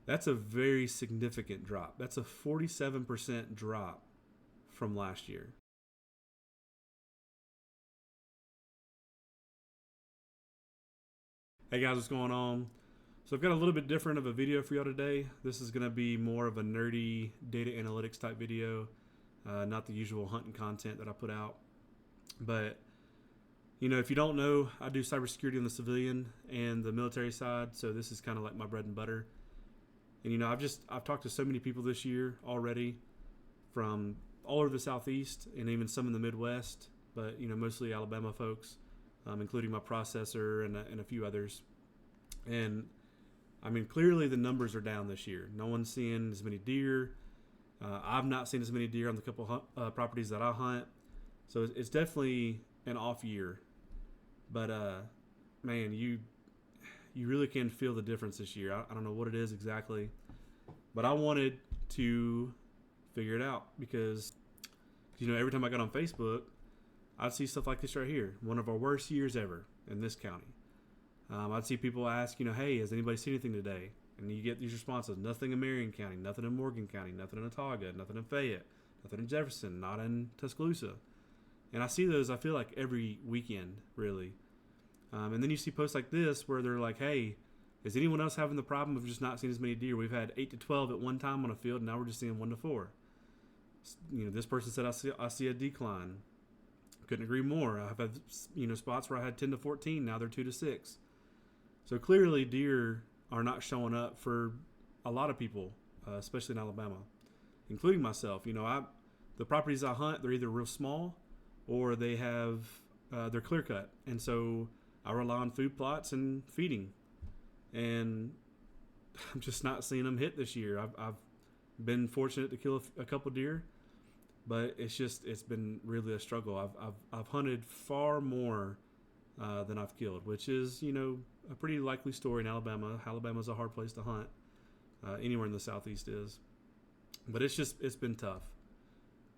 That's a very significant drop. That's a 47% drop from last year. Hey guys, what's going on? So I've got a little bit different of a video for y'all today. This is going to be more of a nerdy data analytics type video, not the usual hunting content that I put out. But you know, if you don't know, I do cybersecurity on the civilian and the military side, so this is kind of like my bread and butter. And you know, I've talked to so many people this year already from all over the Southeast and even some in the Midwest, but you know, mostly Alabama folks, including my processor and a few others. And I mean, clearly the numbers are down this year. No one's seeing as many deer. I've not seen as many deer on the couple properties that I hunt. So it's definitely an off year. But man, you really can feel the difference this year. I don't know what it is exactly, but I wanted to figure it out because, you know, every time I got on Facebook, I'd see stuff like this right here. One of our worst years ever in this county. I'd see people ask, you know, hey, has anybody seen anything today? And you get these responses: nothing in Marion County, nothing in Morgan County, nothing in Autauga, nothing in Fayette, nothing in Jefferson, not in Tuscaloosa. And I see those, I feel like, every weekend, really. And then you see posts like this where they're like, hey, is anyone else having the problem of just not seeing as many deer? We've had 8 to 12 at one time on a field, and now we're just seeing 1 to 4. You know, this person said, I see a decline. Couldn't agree more. I've had, you know, spots where I had 10 to 14, now they're 2 to 6. So clearly deer are not showing up for a lot of people, especially in Alabama, including myself. You know, the properties I hunt, they're either real small or they have, they're clear cut. And so I rely on food plots and feeding. And I'm just not seeing them hit this year. I've been fortunate to kill a couple deer, but it's been really a struggle. I've hunted far more than I've killed, which is, you know, a pretty likely story in Alabama. Alabama's a hard place to hunt. Anywhere in the Southeast is. But it's been tough.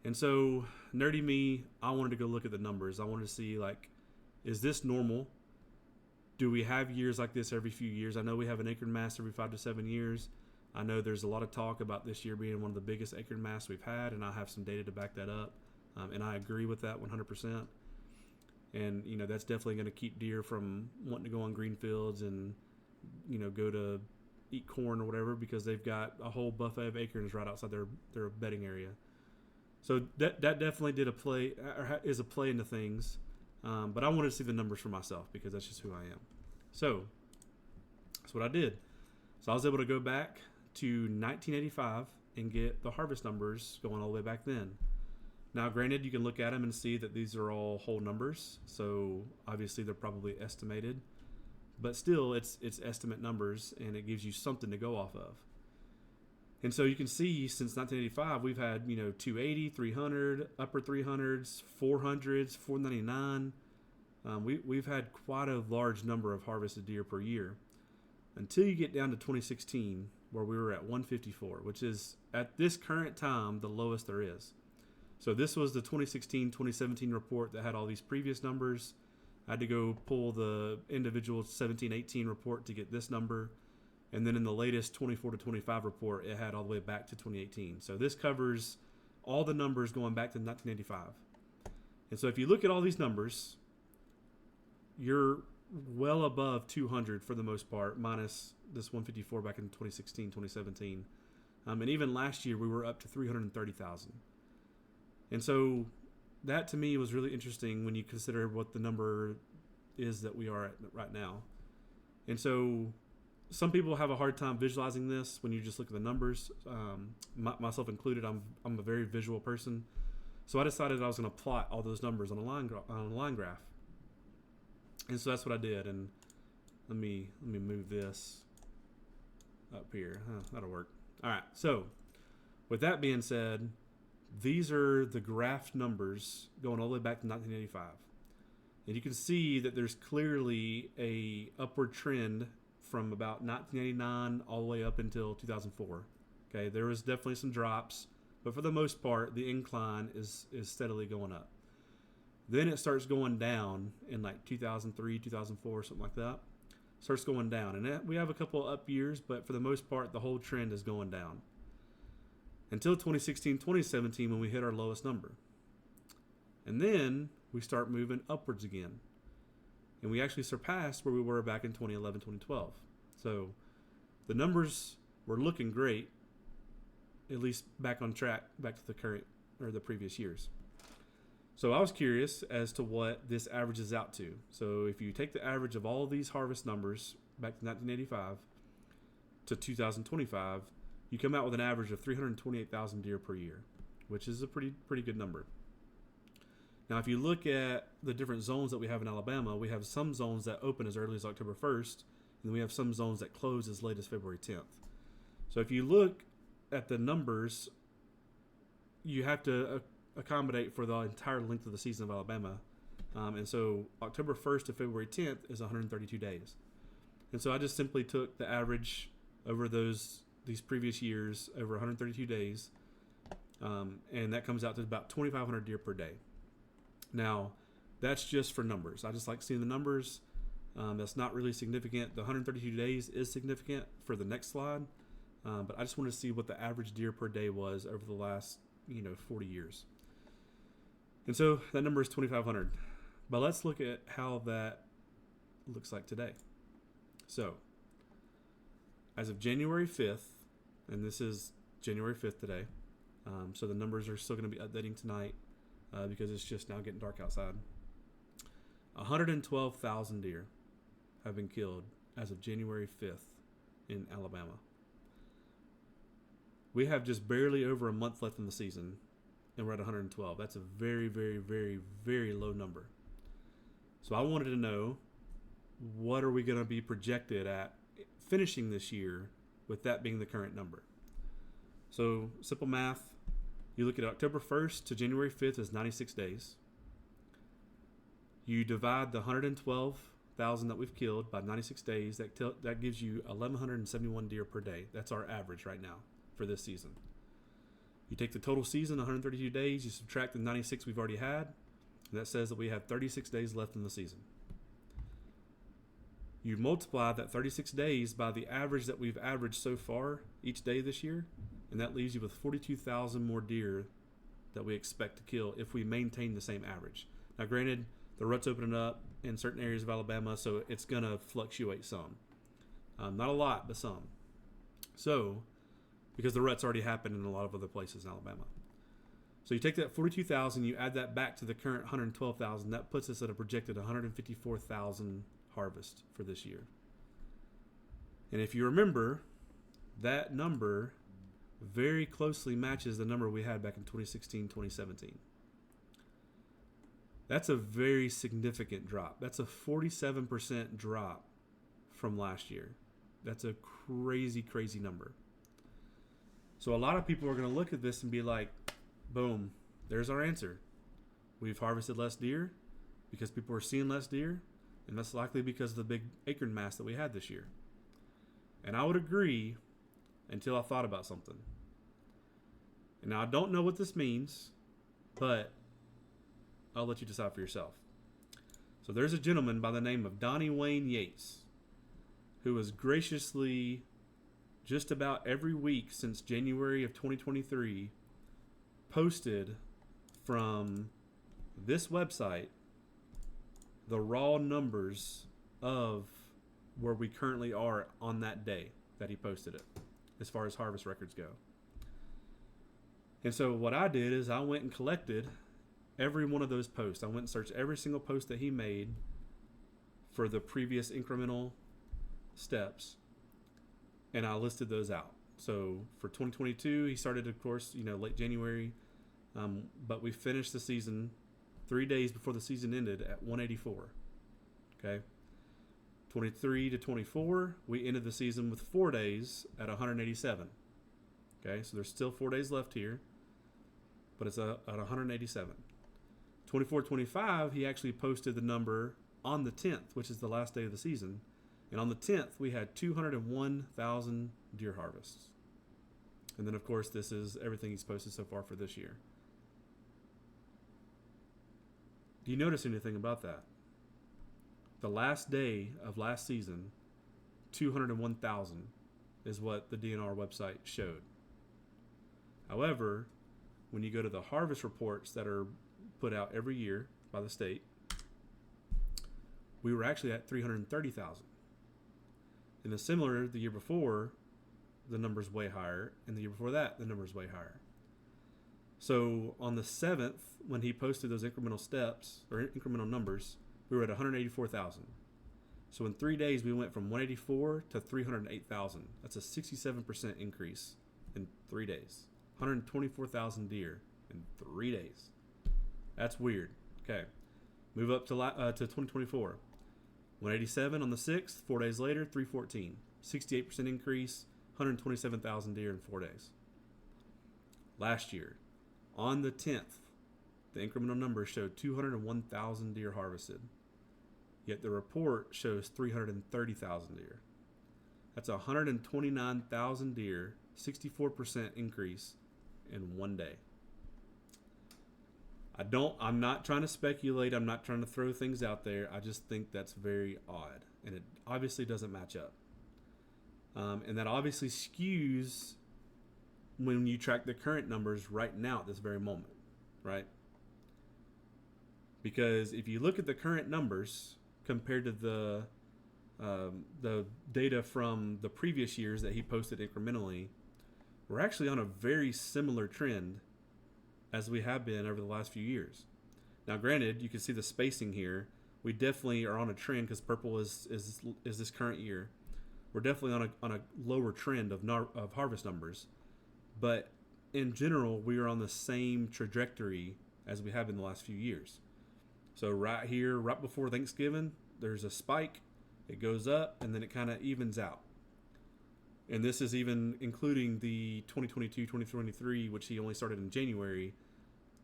And so, nerdy me, I wanted to go look at the numbers. I wanted to see, like, is this normal? Do we have years like this every few years? I know we have an acre mass every 5 to 7 years. I know there's a lot of talk about this year being one of the biggest acre mass we've had, and I have some data to back that up. And I agree with that 100%. And, you know, that's definitely going to keep deer from wanting to go on green fields and, you know, go to eat corn or whatever, because they've got a whole buffet of acorns right outside their bedding area. So that definitely is a play into things. But I wanted to see the numbers for myself because that's just who I am. So that's what I did. So I was able to go back to 1985 and get the harvest numbers going all the way back then. Now, granted, you can look at them and see that these are all whole numbers, so obviously they're probably estimated, but still it's estimate numbers, and it gives you something to go off of. And so you can see since 1985 we've had, you know, 280, 300, upper 300s, 400s, 499. We've had quite a large number of harvested deer per year until you get down to 2016, where we were at 154, which is at this current time the lowest there is. So this was the 2016-2017 report that had all these previous numbers. I had to go pull the individual 17-18 report to get this number. And then in the latest 24 to 25 report, it had all the way back to 2018. So this covers all the numbers going back to 1985. And so if you look at all these numbers, you're well above 200 for the most part, minus this 154 back in 2016, 2017. And even last year, we were up to 330,000. And so that to me was really interesting when you consider what the number is that we are at right now. And so some people have a hard time visualizing this when you just look at the numbers, myself included. I'm a very visual person. So I decided I was going to plot all those numbers on a line graph. And so that's what I did. And let me move this up here. That'll work. All right. So with that being said, these are the graph numbers going all the way back to 1985. And you can see that there's clearly a upward trend from about 1989 all the way up until 2004. Okay, there was definitely some drops, but for the most part, the incline is steadily going up. Then it starts going down in like 2003, 2004, something like that. starts going down. And we have a couple up years, but for the most part, the whole trend is going down. Until 2016, 2017, when we hit our lowest number. And then we start moving upwards again. And we actually surpassed where we were back in 2011, 2012. So the numbers were looking great, at least back on track, back to the current or the previous years. So I was curious as to what this averages out to. So if you take the average of all of these harvest numbers back to 1985 to 2025, you come out with an average of 328,000 deer per year, which is a pretty good number. Now, if you look at the different zones that we have in Alabama, we have some zones that open as early as October 1st, and then we have some zones that close as late as February 10th. So if you look at the numbers, you have to accommodate for the entire length of the season of Alabama. And so October 1st to February 10th is 132 days. And so I just simply took the average over these previous years over 132 days, and that comes out to about 2,500 deer per day. Now, that's just for numbers. I just like seeing the numbers. That's not really significant. The 132 days is significant for the next slide, but I just wanted to see what the average deer per day was over the last 40 years. And so that number is 2,500. But let's look at how that looks like today. So, as of January 5th, and this is January 5th today, so the numbers are still going to be updating tonight because it's just now getting dark outside. 112,000 deer have been killed as of January 5th in Alabama. We have just barely over a month left in the season, and we're at 112. That's a very, very, very, very low number. So I wanted to know, what are we going to be projected at finishing this year with that being the current number? So simple math, you look at October 1st to January 5th is 96 days. You divide the 112,000 that we've killed by 96 days, that gives you 1,171 deer per day. That's our average right now for this season. You take the total season, 132 days, you subtract the 96 we've already had, and that says that we have 36 days left in the season. You multiply that 36 days by the average that we've averaged so far each day this year, and that leaves you with 42,000 more deer that we expect to kill if we maintain the same average. Now, granted, the rut's opening up in certain areas of Alabama, so it's going to fluctuate some. Not a lot, but some. So, because the rut's already happened in a lot of other places in Alabama. So you take that 42,000, you add that back to the current 112,000, that puts us at a projected 154,000 harvest for this year. And if you remember, that number very closely matches the number we had back in 2016, 2017. That's a very significant drop. That's a 47% drop from last year. That's a crazy, crazy number. So a lot of people are going to look at this and be like, boom, there's our answer. We've harvested less deer because people are seeing less deer, and that's likely because of the big acorn mass that we had this year. And I would agree until I thought about something. And now I don't know what this means, but I'll let you decide for yourself. So there's a gentleman by the name of Donnie Wayne Yates who has graciously, just about every week since January of 2023, posted from this website the raw numbers of where we currently are on that day that he posted it, as far as harvest records go. And so what I did is I went and collected every one of those posts. I went and searched every single post that he made for the previous incremental steps, and I listed those out. So for 2022, he started, of course, late January, but we finished the season 3 days before the season ended at 184. Okay. 23 to 24, we ended the season with 4 days at 187. Okay, so there's still 4 days left here, but it's at 187. 24-25, he actually posted the number on the 10th, which is the last day of the season. And on the 10th, we had 201,000 deer harvests. And then, of course, this is everything he's posted so far for this year. Do you notice anything about that? The last day of last season, 201,000 is what the DNR website showed. However, when you go to the harvest reports that are put out every year by the state, we were actually at 330,000. And the similar, the year before, the number's way higher, and the year before that, the number's way higher. So on the 7th, when he posted those incremental steps, or incremental numbers, we were at 184,000. So in 3 days, we went from 184 to 308,000. That's a 67% increase in 3 days. 124,000 deer in 3 days. That's weird. Okay. Move up to 2024. 187 on the 6th. 4 days later, 314. 68% increase. 127,000 deer in 4 days. Last year, on the 10th, the incremental numbers showed 201,000 deer harvested. Yet the report shows 330,000 deer. That's 129,000 deer, 64% increase in 1 day. I'm not trying to speculate. I'm not trying to throw things out there. I just think that's very odd. And it obviously doesn't match up. And that obviously skews when you track the current numbers right now at this very moment, right? Because if you look at the current numbers compared to the data from the previous years that he posted incrementally, we're actually on a very similar trend as we have been over the last few years. Now, granted, you can see the spacing here. We definitely are on a trend because purple is this current year. We're definitely on a lower trend of harvest numbers, but in general, we are on the same trajectory as we have in the last few years. So right here, right before Thanksgiving, there's a spike. It goes up, and then it kind of evens out. And this is even including the 2022-2023, which he only started in January.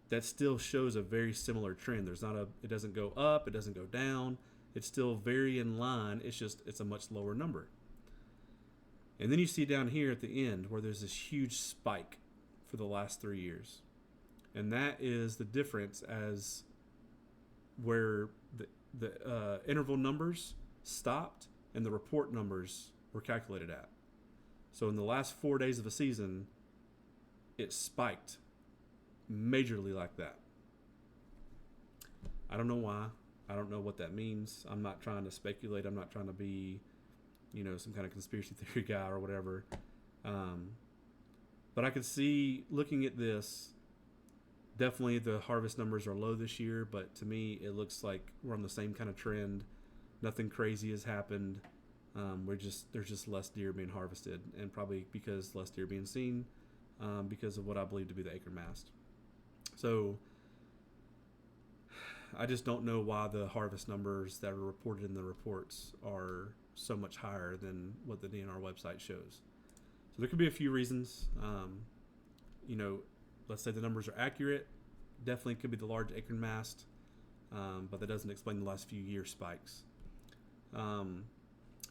That still shows a very similar trend. It doesn't go up, it doesn't go down. It's still very in line. It's a much lower number. And then you see down here at the end where there's this huge spike for the last 3 years. And that is the difference as where the interval numbers stopped and the report numbers were calculated at. So in the last 4 days of a season, it spiked majorly like that. I don't know why. I don't know what that means. I'm not trying to speculate. I'm not trying to be, some kind of conspiracy theory guy or whatever. But I could see, looking at this, definitely the harvest numbers are low this year, but to me, it looks like we're on the same kind of trend. Nothing crazy has happened. There's just less deer being harvested, and probably because less deer being seen, because of what I believe to be the acre mast. So I just don't know why the harvest numbers that are reported in the reports are so much higher than what the DNR website shows. So there could be a few reasons. Let's say the numbers are accurate. Definitely could be the large acre mast, but that doesn't explain the last few year spikes.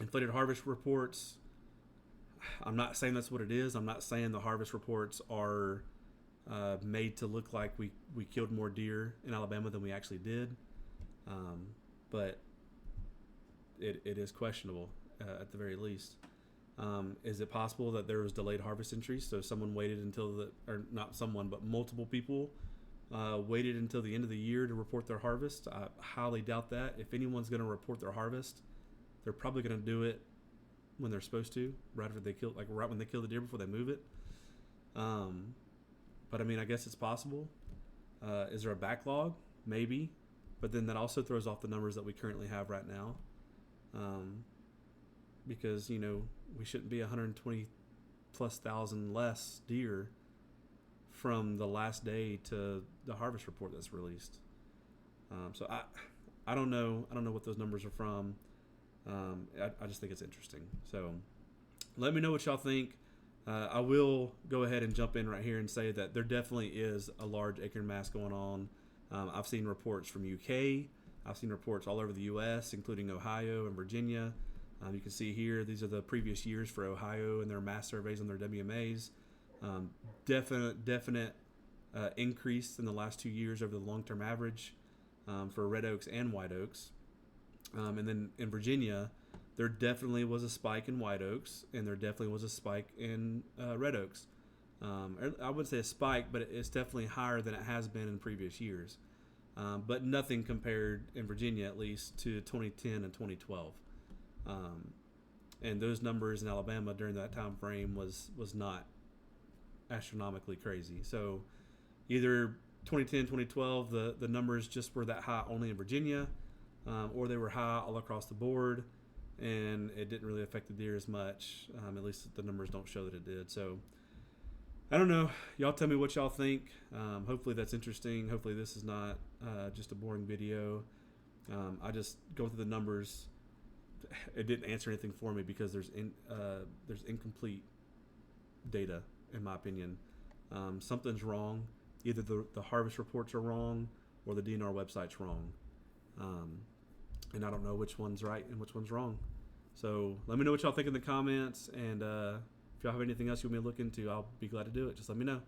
Inflated harvest reports, I'm not saying that's what it is. I'm not saying the harvest reports are made to look like we killed more deer in Alabama than we actually did. But it is questionable at the very least. Is it possible that there was delayed harvest entries? So someone waited until multiple people waited until the end of the year to report their harvest? I highly doubt that. If anyone's going to report their harvest, they're probably going to do it when they're supposed to, right when they kill the deer before they move it. But I mean, I guess it's possible. Is there a backlog? Maybe, but then that also throws off the numbers that we currently have right now. Because we shouldn't be 120,000+ less deer from the last day to the harvest report that's released. So I don't know. I don't know what those numbers are from. I just think it's interesting. So let me know what y'all think. I will go ahead and jump in right here and say that there definitely is a large acre mast going on. I've seen reports from UK. I've seen reports all over the U.S., including Ohio and Virginia. You can see here, these are the previous years for Ohio and their mass surveys on their WMAs. Definite increase in the last 2 years over the long-term average for red oaks and white oaks. And then in Virginia, there definitely was a spike in white oaks, and there definitely was a spike in red oaks. I wouldn't say a spike, but it's definitely higher than it has been in previous years. But nothing compared in Virginia, at least, to 2010 and 2012. And those numbers in Alabama during that time frame was not astronomically crazy. So either 2010, 2012, the numbers just were that high only in Virginia, or they were high all across the board, and it didn't really affect the deer as much. At least the numbers don't show that it did. So I don't know. Y'all tell me what y'all think. Hopefully that's interesting. Hopefully this is not just a boring video. I just go through the numbers. It didn't answer anything for me because there's incomplete data, in my opinion. Something's wrong. Either the harvest reports are wrong or the DNR website's wrong. And I don't know which one's right and which one's wrong. So let me know what y'all think in the comments. And if y'all have anything else you want me to look into, I'll be glad to do it. Just let me know.